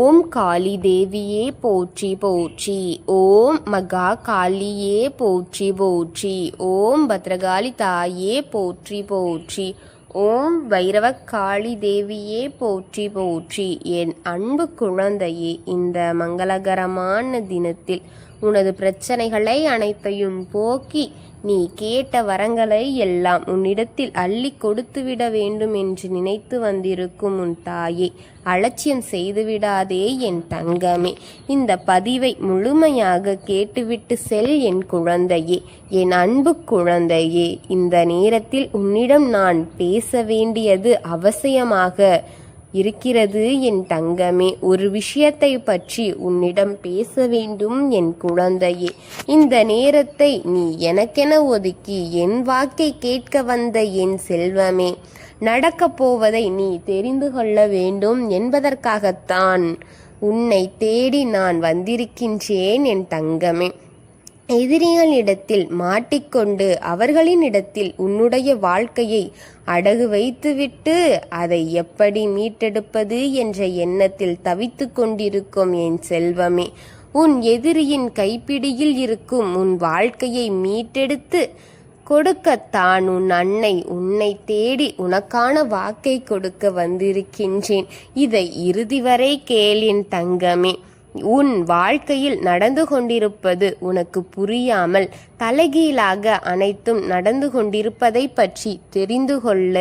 ஓம் காளி தேவியே போற்றி போற்றி. ஓம் மகா காளியே போற்றி போற்றி. ஓம் பத்ரகாளி தாயே போற்றி போற்றி. ஓம் பைரவக்காளி தேவியே போற்றி போற்றி. என் அன்பு குழந்தையே, இந்த மங்களகரமான தினத்தில் உனது பிரச்சனைகளை அனைத்தையும் போக்கி நீ கேட்ட வரங்களை எல்லாம் உன்னிடத்தில் அள்ளி கொடுத்துவிட வேண்டும் என்று நினைத்து வந்திருக்கும் உன் தாயை அலட்சியம் செய்துவிடாதே என் தங்கமே. இந்த பதிவை முழுமையாக கேட்டுவிட்டு செல் என் குழந்தையே, என் அன்பு குழந்தையே. இந்த நேரத்தில் உன்னிடம் நான் பேச வேண்டியது அவசியமாக இருக்கிறது என் தங்கமே. ஒரு விஷயத்தை பற்றி உன்னிடம் பேச வேண்டும் என் குழந்தையே. இந்த நேரத்தை நீ எனக்கென ஒதுக்கி என் வாக்கை கேட்க வந்த என் செல்வமே, நடக்கப் போவதை நீ தெரிந்து கொள்ள வேண்டும் என்பதற்காகத்தான் உன்னை தேடி நான் வந்திருக்கின்றேன் என் தங்கமே. எதிரிகளிடத்தில் மாட்டிக்கொண்டு அவர்களினிடத்தில் உன்னுடைய வாழ்க்கையை அடகு வைத்துவிட்டு அதை எப்படி மீட்டெடுப்பது என்ற எண்ணத்தில் தவித்து கொண்டிருக்கும் என் செல்வமே, உன் எதிரியின் கைப்பிடியில் இருக்கும் உன் வாழ்க்கையை மீட்டெடுத்து கொடுக்கத்தான் உன் அன்னை உன்னை தேடி உனக்கான வாக்கை கொடுக்க வந்திருக்கின்றேன். இதை இறுதி வரை கேள் என் தங்கமே. உன் வாழ்க்கையில் நடந்து கொண்டிருப்பது உனக்கு புரியாமல் தலைகீழாக அனைத்தும் நடந்து கொண்டிருப்பதை பற்றி தெரிந்து கொள்ள,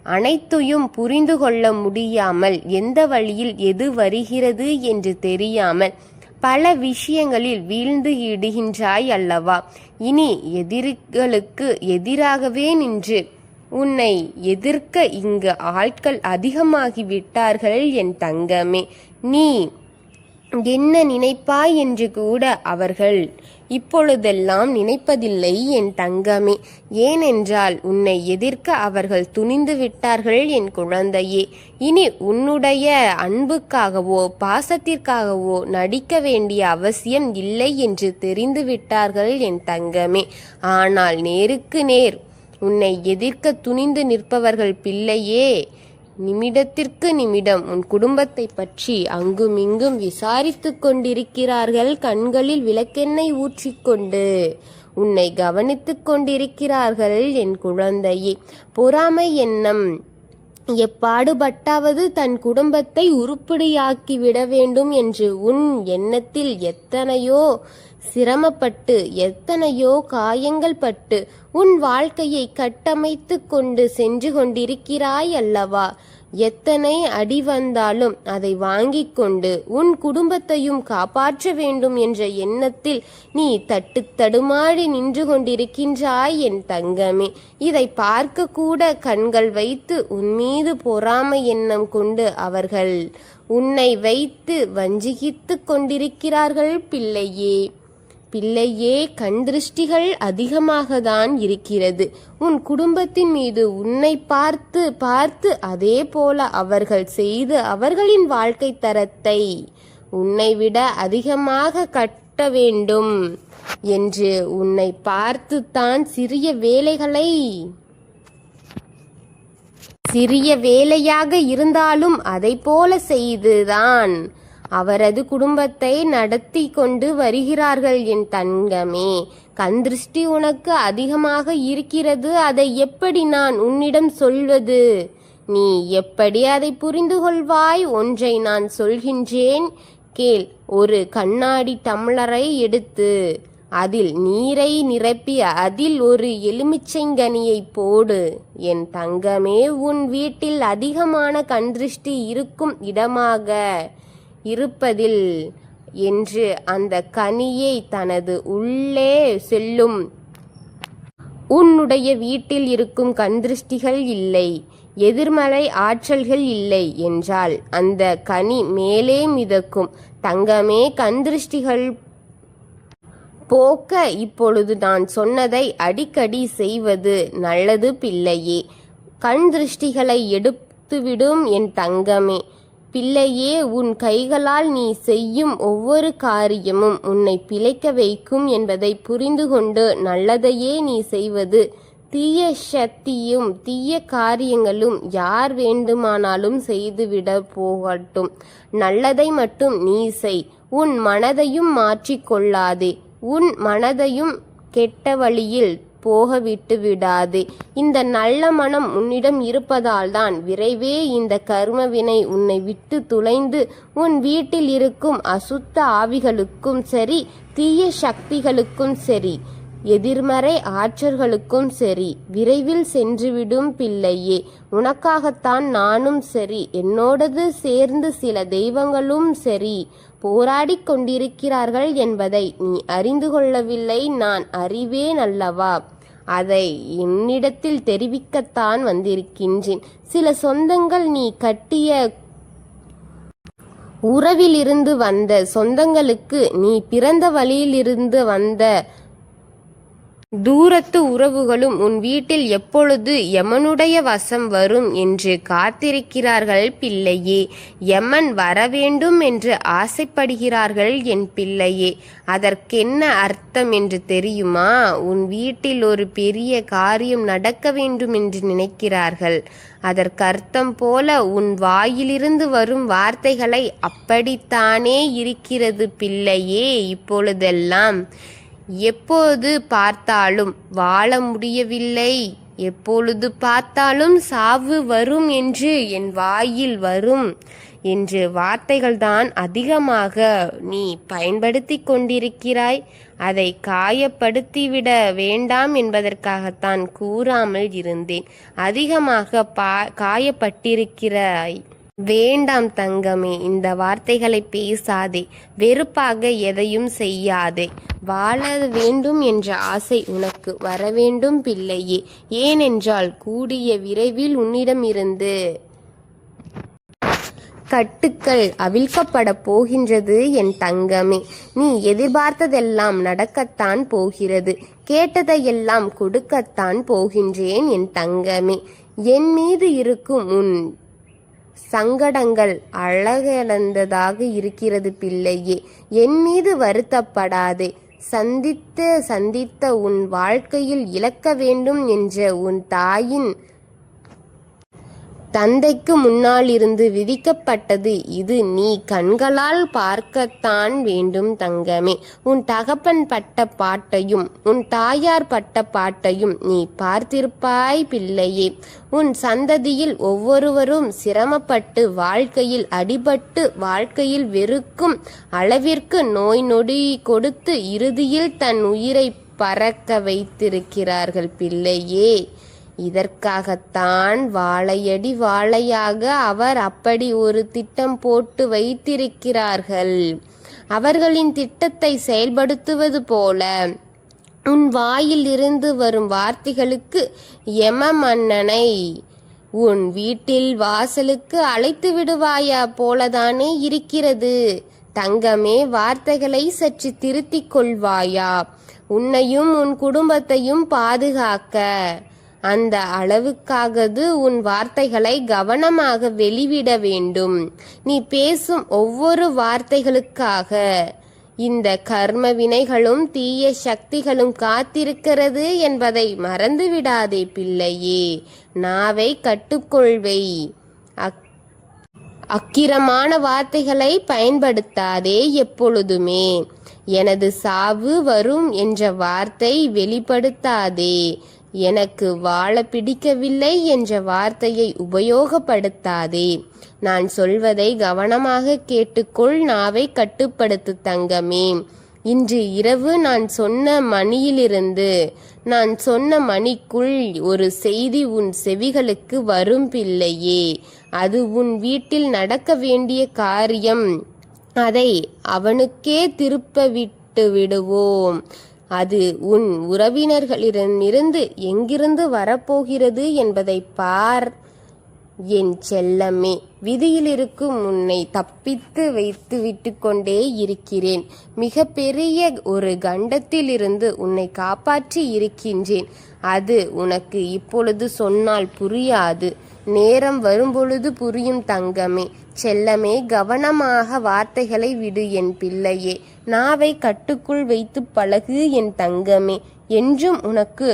அனைத்தையும் புரிந்து கொள்ள முடியாமல், எந்த வழியில் எது வருகிறது என்று தெரியாமல் பல விஷயங்களில் வீழ்ந்து இடுகின்றாய் அல்லவா? இனி எதிரிகளுக்கு எதிராகவே நின்று உன்னை எதிர்க்க இங்கு ஆட்கள் அதிகமாகிவிட்டார்கள் என் தங்கமே. நீ என்ன நினைப்பாய் என்று கூட அவர்கள் இப்பொழுதெல்லாம் நினைப்பதில்லை என் தங்கமே. ஏனென்றால் உன்னை எதிர்க்க அவர்கள் துணிந்து விட்டார்கள் என் குழந்தையே. இனி உன்னுடைய அன்புக்காகவோ பாசத்திற்காகவோ நடிக்க வேண்டிய அவசியம் இல்லை என்று தெரிந்து விட்டார்கள் என் தங்கமே. ஆனால் நேருக்கு நேர் உன்னை எதிர்க்க துணிந்து நிற்பவர்கள் பிள்ளையே, நிமிடத்திற்கு நிமிடம் உன் குடும்பத்தை பற்றி அங்குமிங்கும் விசாரித்து கொண்டிருக்கிறார்கள். கண்களில் விளக்கெண்ணெய் ஊற்றிக்கொண்டு உன்னை கவனித்து கொண்டிருக்கிறார்கள் என் குழந்தையே. பொறாமை எண்ணம் எப்பாடுபட்டாவது தன் குடும்பத்தை உருப்படியாக்கி விட வேண்டும் என்று உன் எண்ணத்தில் எத்தனையோ சிரமப்பட்டு எத்தனையோ காயங்கள் பட்டு உன் வாழ்க்கையை கட்டமைத்து கொண்டு சென்று கொண்டிருக்கிறாய் அல்லவா? எத்தனை அடி வந்தாலும் அதை வாங்கிக் கொண்டு உன் குடும்பத்தையும் காப்பாற்ற வேண்டும் என்ற எண்ணத்தில் நீ தடுமாறி நின்று கொண்டிருக்கின்றாய் என் தங்கமே. இதை பார்க்க கூட கண்கள் வைத்து உன் மீது பொறாமை எண்ணம் கொண்டு அவர்கள் உன்னை வைத்து வஞ்சித்து கொண்டிருக்கிறார்கள் பிள்ளையே. பிள்ளையே, கண் திருஷ்டிகள் அதிகமாக தான் இருக்கிறது உன் குடும்பத்தின் மீது. உன்னை பார்த்து பார்த்து அதே போல அவர்கள் செய்து அவர்களின் வாழ்க்கை தரத்தை உன்னை விட அதிகமாக கட்ட வேண்டும் என்று உன்னை பார்த்து தான் சிறிய வேலையாக இருந்தாலும் அதை போல செய்துதான் அவரது குடும்பத்தை நடத்தி கொண்டு வருகிறார்கள் என் தங்கமே. கண் திருஷ்டி உனக்கு அதிகமாக இருக்கிறது. அதை எப்படி நான் உன்னிடம் சொல்வது? நீ எப்படி அதை புரிந்து கொள்வாய்? ஒன்றை நான் சொல்கின்றேன் கேள். ஒரு கண்ணாடி டம்ளரை எடுத்து அதில் நீரை நிரப்பி அதில் ஒரு எலுமிச்சைங்கனியை போடு என் தங்கமே. உன் வீட்டில் அதிகமான கண் திருஷ்டி இருக்கும் இடமாக இருப்பதில் என்று அந்த கனியை தனது உள்ளே செல்லும். உன்னுடைய வீட்டில் இருக்கும் கண் திருஷ்டிகள் இல்லை, எதிர்மறை ஆற்றல்கள் இல்லை என்றால் அந்த கனி மேலே மிதக்கும். தங்கமே, கண் திருஷ்டிகள் போக்க இப்பொழுது நான் சொன்னதை அடிக்கடி செய்வது நல்லது பிள்ளையே. கண் திருஷ்டிகளை எடுத்துவிடும் என் தங்கமே. பிள்ளையே, உன் கைகளால் நீ செய்யும் ஒவ்வொரு காரியமும் உன்னை பிழைக்க வைக்கும் என்பதை புரிந்து கொண்டு நல்லதையே நீ செய்வது தீய சக்தியும் தீய காரியங்களும் யார் வேண்டுமானாலும் செய்துவிட போகட்டும். நல்லதை மட்டும் நீ செய். உன் மனதையும் மாற்றிக்கொள்ளாதே. உன் மனதையும் கெட்ட வழியில் போக விட்டு விடாதே. இந்த நல்ல மனம் உன்னிடம் இருப்பதால்தான் விரைவே இந்த கர்மவினை உன்னை விட்டு துளைந்து உன் வீட்டில் இருக்கும் அசுத்த ஆவிகளுக்கும் சரி, தீய சக்திகளுக்கும் சரி, எதிர்மறை ஆற்றல்களுக்கும் சரி விரைவில் சென்றுவிடும் பிள்ளையே. உனக்காகத்தான் நானும் சரி, என்னோடது சேர்ந்து சில தெய்வங்களும் சரி போராடிக் கொண்டிருக்கிறார்கள் என்பதை நீ அறிந்து கொள்ளவில்லை. நான் அறிவேன் அல்லவா? அதை என்னிடத்தில் தெரிவிக்கத்தான் வந்திருக்கின்றேன். சில சொந்தங்கள் நீ கட்டிய உறவிலிருந்து வந்த சொந்தங்களுக்கு, நீ பிறந்த வழியிலிருந்து வந்த தூரத்து உறவுகளும் உன் வீட்டில் எப்பொழுது யமனுடைய வசம் வரும் என்று காத்திருக்கிறார்கள் பிள்ளையே. யமன் வரவேண்டும் என்று ஆசைப்படுகிறார்கள் என் பிள்ளையே. அதற்கென்ன அர்த்தம் என்று தெரியுமா? உன் வீட்டில் ஒரு பெரிய காரியம் நடக்க வேண்டும் என்று நினைக்கிறார்கள். அதற்கர்த்தம் போல உன் வாயிலிருந்து வரும் வார்த்தைகளை அப்படித்தானே இருக்கிறது பிள்ளையே. இப்பொழுதெல்லாம் எப்போது பார்த்தாலும் வாழ முடியவில்லை, எப்பொழுது பார்த்தாலும் சாவு வரும் என்று என் வாயில் வரும் என்று வார்த்தைகள்தான் அதிகமாக நீ பயன்படுத்தி கொண்டிருக்கிறாய். அதை காயப்படுத்திவிட வேண்டாம் என்பதற்காகத்தான் கூறாமல் இருந்தேன். அதிகமாக காயப்பட்டிருக்கிறாய். வேண்டாம் தங்கமே, இந்த வார்த்தைகளை பேசாதே. வெறுப்பாக எதையும் செய்யாதே. வாழ வேண்டும் என்ற ஆசை உனக்கு வரவேண்டும் பிள்ளையே. ஏனென்றால் கூடிய விரைவில் உன்னிடமிருந்து கட்டுக்கள் அவிழ்க்கப்பட போகின்றது என் தங்கமே. நீ எதிர்பார்த்ததெல்லாம் நடக்கத்தான் போகிறது. கேட்டதையெல்லாம் கொடுக்கத்தான் போகின்றேன் என் தங்கமே. என் மீது இருக்கும் உன் சங்கடங்கள் அழகிழந்ததாக இருக்கிறது பிள்ளையே. என் மீது வருத்தப்படாதே. சந்தித்த உன் வாழ்க்கையில் இழக்க வேண்டும் என்ற உன் தாயின் தந்தைக்கு முன்னால் இருந்து விதிக்கப்பட்டது இது. நீ கண்களால் பார்க்கத்தான் வேண்டும் தங்கமே. உன் தகப்பன் பட்ட பாட்டையும் உன் தாயார் பட்ட பாட்டையும் நீ பார்த்திருப்பாய் பிள்ளையே. உன் சந்ததியில் ஒவ்வொருவரும் சிரமப்பட்டு வாழ்க்கையில் அடிபட்டு வாழ்க்கையில் வெறுக்கும் அளவிற்கு நோய் நொடி கொடுத்து இறுதியில் தன் உயிரை பறக்க வைத்திருக்கிறார்கள் பிள்ளையே. இதற்காகத்தான் வாழையடி வாழையாக அவர் அப்படி ஒரு திட்டம் போட்டு வைத்திருக்கிறார்கள். அவர்களின் திட்டத்தை செயல்படுத்துவது போல உன் வாயில் இருந்து வரும் வார்த்தைகளுக்கு யம மன்னனை உன் வீட்டில் வாசலுக்கு அழைத்து விடுவாயா போலதானே இருக்கிறது தங்கமே. வார்த்தைகளை சற்று திருத்திக் கொள்வாயா? உன்னையும் உன் குடும்பத்தையும் பாதுகாக்க அந்த அளவுக்காகது உன் வார்த்தைகளை கவனமாக வெளிவிட வேண்டும். நீ பேசும் ஒவ்வொரு வார்த்தைகளுக்காக இந்த கர்ம வினைகளும் தீய சக்திகளும் காத்திருக்கிறது என்பதை மறந்துவிடாதே பிள்ளையே. நாவை கட்டுக்கொள்வை. அக்கிரமான வார்த்தைகளை பயன்படுத்தாதே எப்பொழுதுமே. எனது சாவு வரும் என்ற வார்த்தை வெளிப்படுத்தாதே. எனக்கு வாழ பிடிக்கவில்லை என்ற வார்த்தையை உபயோகப்படுத்தாதே. நான் சொல்வதை கவனமாக கேட்டுக்கொள். நாவை கட்டுப்படுத்து தங்கமே. இன்று இரவு நான் சொன்ன மணிக்குள் ஒரு செய்தி உன் செவிகளுக்கு வரும் பிள்ளையே. அது உன் வீட்டில் நடக்க வேண்டிய காரியம். அதை அவனுக்கே திருப்ப விட்டு விடுவோம். அது உன் உறவினர்களிடமிருந்து எங்கிருந்து வரப்போகிறது என்பதை பார் என் செல்லமே. விதியில் இருக்கும் உன்னை தப்பித்து வைத்து விட்டு கொண்டே இருக்கிறேன். மிக பெரிய ஒரு கண்டத்தில் இருந்து உன்னை காப்பாற்றி இருக்கின்றேன். அது உனக்கு இப்பொழுது சொன்னால் புரியாது. நேரம் வரும்பொழுது புரியும் தங்கமே. செல்லமே, கவனமாக வார்த்தைகளை விடு என் பிள்ளையே. நாவை கட்டுக்குள் வைத்து பழகு என் தங்கமே. என்றும் உனக்கு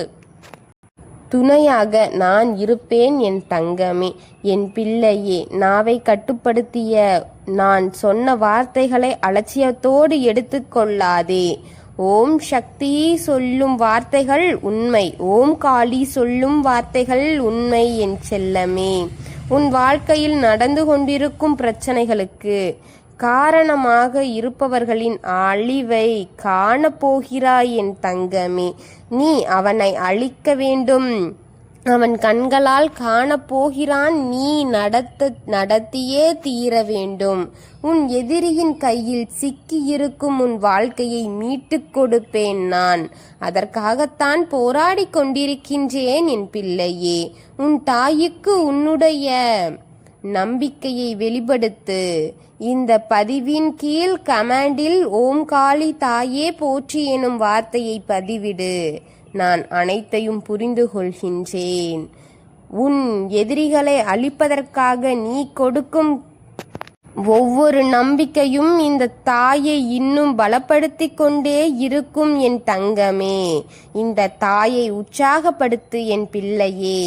துணையாக நான் இருப்பேன் என் தங்கமே. என் பிள்ளையே, நாவை கட்டுப்படுத்திய நான் சொன்ன வார்த்தைகளை அலட்சியத்தோடு எடுத்துக்கொள்ளாதே. ஓம் சக்தி சொல்லும் வார்த்தைகள் உண்மை, ஓம் காளி சொல்லும் வார்த்தைகள் உண்மை என் செல்லமே. உன் வாழ்க்கையில் நடந்து கொண்டிருக்கும் பிரச்சனைகளுக்கு காரணமாக இருப்பவர்களின் அழிவை காணப்போகிறாய் என் தங்கமே. நீ அவனை அழிக்க வேண்டும், அவன் கண்களால் காணப்போகிறான். நீ நடத்தியே தீர வேண்டும். உன் எதிரியின் கையில் சிக்கியிருக்கும் உன் வாழ்க்கையை மீட்டுக் கொடுப்பேன் நான். அதற்காகத்தான் போராடி கொண்டிருக்கின்றேன் என் பிள்ளையே. உன் தாய்க்கு உன்னுடைய நம்பிக்கையை வெளிப்படுத்து. இந்த பதிவின் கீழ் கமெண்டில் ஓம் காளி தாயே போற்றி எனும் வார்த்தையை பதிவிடு. நான் அனைத்தையும் புரிந்து கொள்கின்றேன். உன் எதிரிகளை அழிப்பதற்காக நீ கொடுக்கும் ஒவ்வொரு நம்பிக்கையும் இந்த தாயை இன்னும் பலப்படுத்தி கொண்டே இருக்கும் என் தங்கமே. இந்த தாயை உற்சாகப்படுத்து என் பிள்ளையே.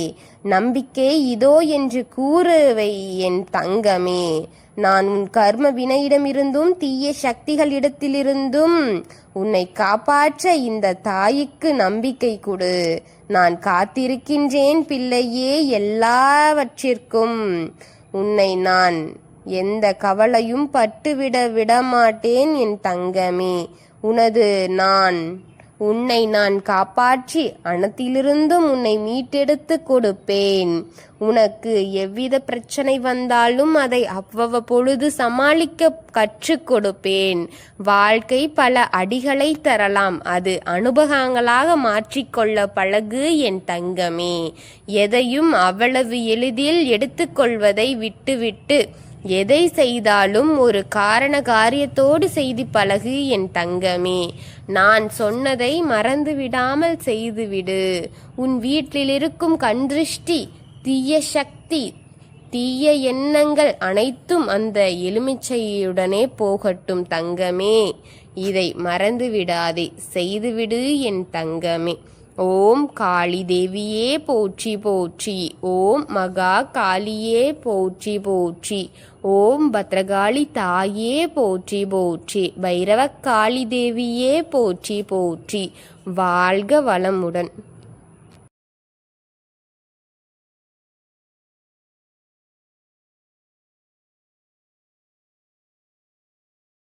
நம்பிக்கை இதோ என்று கூறுவை என் தங்கமே. நான் உன் கர்ம வினையிடமிருந்தும் தீய சக்திகளிடத்திலிருந்தும் உன்னை காப்பாற்ற இந்த தாய்க்கு நம்பிக்கை கொடு. நான் காத்திருக்கின்றேன் பிள்ளையே. எல்லாவற்றிற்கும் உன்னை நான் எந்த கவலையும் பட்டுவிட விடமாட்டேன் என் தங்கமே. உன்னை நான் காப்பாற்றி அனைத்திலிருந்தும் உன்னை மீட்டெடுத்து கொடுப்பேன். உனக்கு எவ்வித பிரச்சனை வந்தாலும் அதை அவ்வப்பொழுது சமாளிக்க கற்றுக் கொடுப்பேன். வாழ்க்கை பல அடிகளை தரலாம், அது அனுபவங்களாக மாற்றிக்கொள்ள பழகு என் தங்கமே. எதையும் அவ்வளவு எளிதில் எடுத்துக்கொள்வதை விட்டுவிட்டு எதை செய்தாலும் ஒரு காரண காரியத்தோடு செய்து பழகு என் தங்கமே. நான் சொன்னதை மறந்து விடாமல் செய்துவிடு. உன் வீட்டில் இருக்கும் கண்திருஷ்டி, தீய சக்தி, தீய எண்ணங்கள் அனைத்தும் அந்த எலுமிச்சையுடனே போகட்டும் தங்கமே. இதை மறந்து விடாதே, செய்துவிடு என் தங்கமே. ஓம் காளி தேவியே போற்றி போற்றி. ஓம் மகா காளியே போற்றி போற்றி. ஓம் பத்ரகாளி தாயே போற்றி போற்றி. பைரவ காளி தேவியே போற்றி போற்றி. வாழ்க வளமுடன்.